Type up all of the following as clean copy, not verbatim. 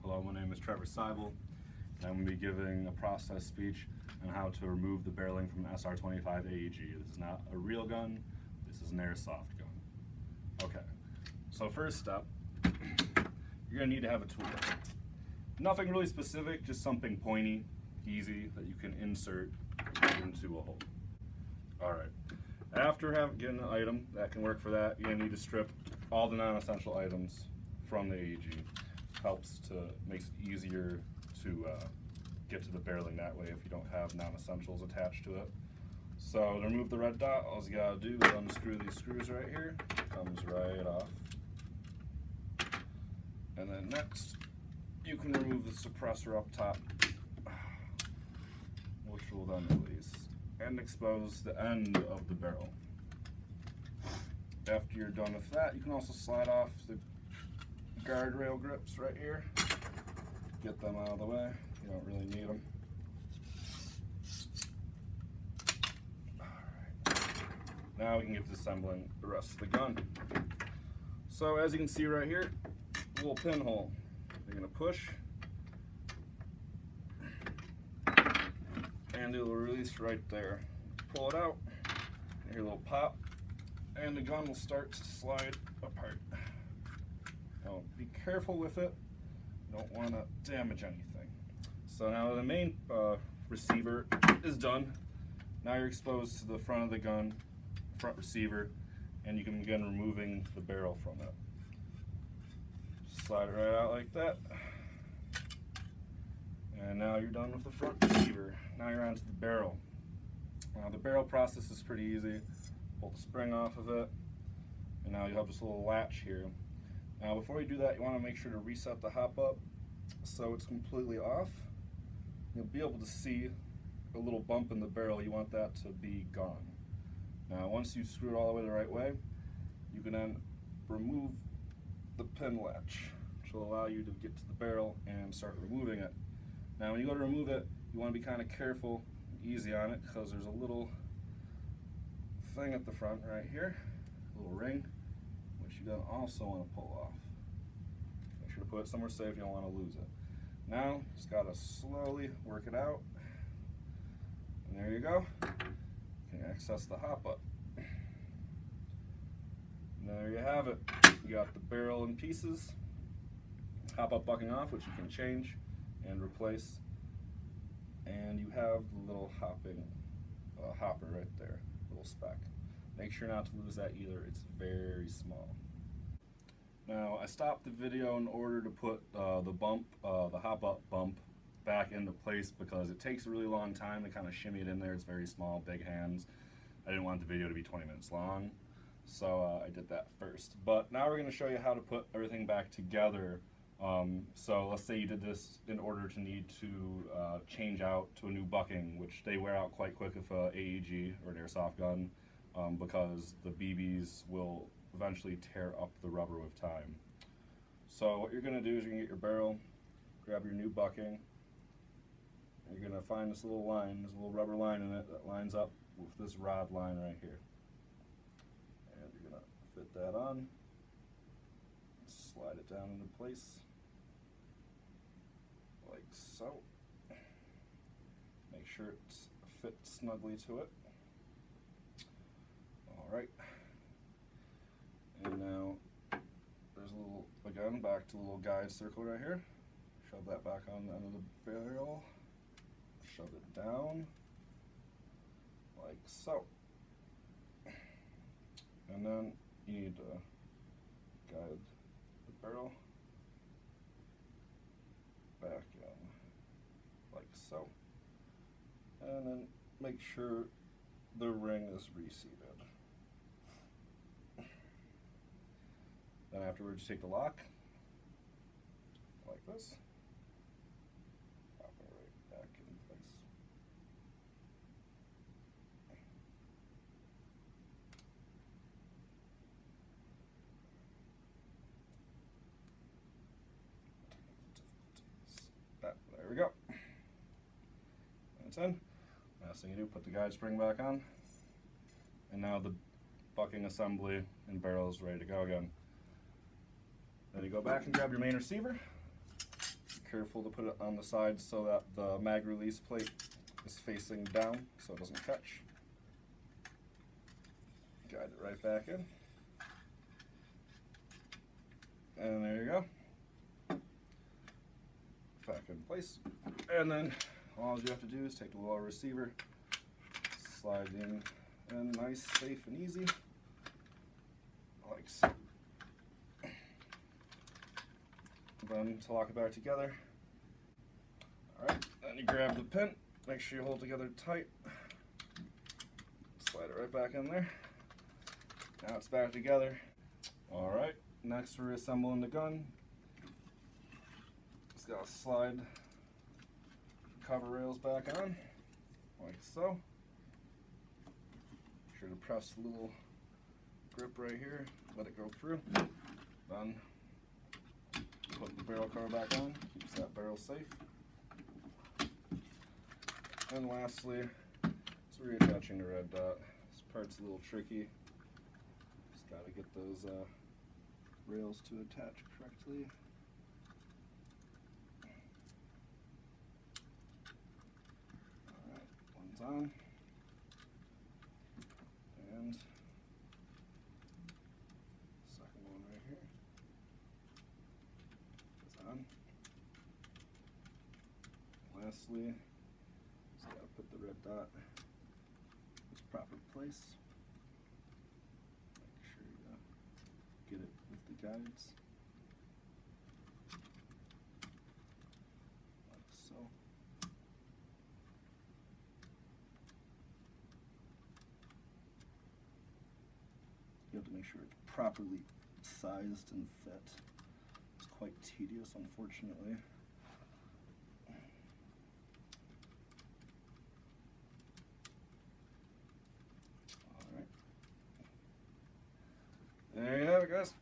Hello, my name is Trevor Sibel, and I'm going to be giving a process speech on how to remove the barreling from an SR25 AEG. This is not a real gun, this is an airsoft gun. Okay, so first step, you're going to need to have a tool. Nothing really specific, just something pointy, easy, that you can insert into a hole. Alright, after getting an item that can work for that, you're going to need to strip all the non-essential items from the AEG. Helps to, makes it easier to get to the barreling that way if you don't have non-essentials attached to it. So to remove the red dot, all you gotta do is unscrew these screws right here. Comes right off. And then next, you can remove the suppressor up top, which will then release and expose the end of the barrel. After you're done with that, you can also slide off the guardrail grips right here. Get them out of the way. You don't really need them. Alright. Now we can get to assembling the rest of the gun. So as you can see right here, a little pinhole. You're going to push and it will release right there. Pull it out, you hear a little pop, and the gun will start to slide apart. Now be careful with it, you don't want to damage anything. So now the main receiver is done. Now you're exposed to the front of the gun, front receiver, and you can begin removing the barrel from it. Slide it right out like that. And now you're done with the front receiver. Now you're onto the barrel. Now the barrel process is pretty easy. Pull the spring off of it, and now you have this little latch here. Now before you do that, you want to make sure to reset the hop up so it's completely off. You'll be able to see a little bump in the barrel. You want that to be gone. Now once you screw it all the way the right way, you can then remove the pin latch, which will allow you to get to the barrel and start removing it. Now when you go to remove it, you want to be kind of careful and easy on it because there's a little thing at the front right here, a little ring, which you then also want to pull off. Make sure to put it somewhere safe, you don't want to lose it. Now, just got to slowly work it out. And there you go. You can access the hop up. And there you have it. You got the barrel in pieces, hop up bucking off, which you can change and replace. And you have the little hopper right there, little speck. Make sure not to lose that either, it's very small. Now I stopped the video in order to put the hop up bump back into place because it takes a really long time to kind of shimmy it in there. It's very small, big hands. I didn't want the video to be 20 minutes long, so I did that first. But now we're going to show you how to put everything back together. So let's say you did this in order to need to change out to a new bucking, which they wear out quite quick with an AEG or an airsoft gun, because the BBs will eventually tear up the rubber with time. So what you're going to do is you're going to get your barrel, grab your new bucking, and you're going to find this little line, there's a little rubber line in it that lines up with this rod line right here. And you're going to fit that on, slide it down into place, like so. Make sure it fits snugly to it. Alright. And now there's a little, again, back to the little guide circle right here. Shove that back on the end of the barrel. Shove it down, like so. And then you need to guide the barrel back in, like so. And then make sure the ring is reseated. Then afterwards, take the lock, like this, pop it right back in place. There we go. That's in. Last thing you do, put the guide spring back on, and now the bucking assembly and barrel is ready to go again. Then you go back and grab your main receiver, careful to put it on the side so that the mag release plate is facing down so it doesn't catch. Guide it right back in. And there you go. Back in place. And then all you have to do is take the little receiver, slide in, and nice, safe, and easy. Like so. Then to lock it back together. Alright, then you grab the pin, make sure you hold it together tight. Slide it right back in there. Now it's back together. Alright, next we're assembling the gun. Just gotta slide cover rails back on, like so. Make sure to press the little grip right here, let it go through. Then put the barrel cover back on, keeps that barrel safe. And lastly, so reattaching the red dot. This part's a little tricky. Just gotta get those rails to attach correctly. Alright, one's on. And second one right here is on. Lastly, just gotta put the red dot in its proper place. Make sure you get it with the guides. Like so. You have to make sure it's properly sized and fit. It's quite tedious, unfortunately. There you have it, guys.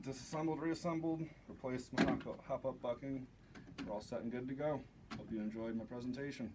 Disassembled, reassembled, replaced my hop-up bucking. We're all set and good to go. Hope you enjoyed my presentation.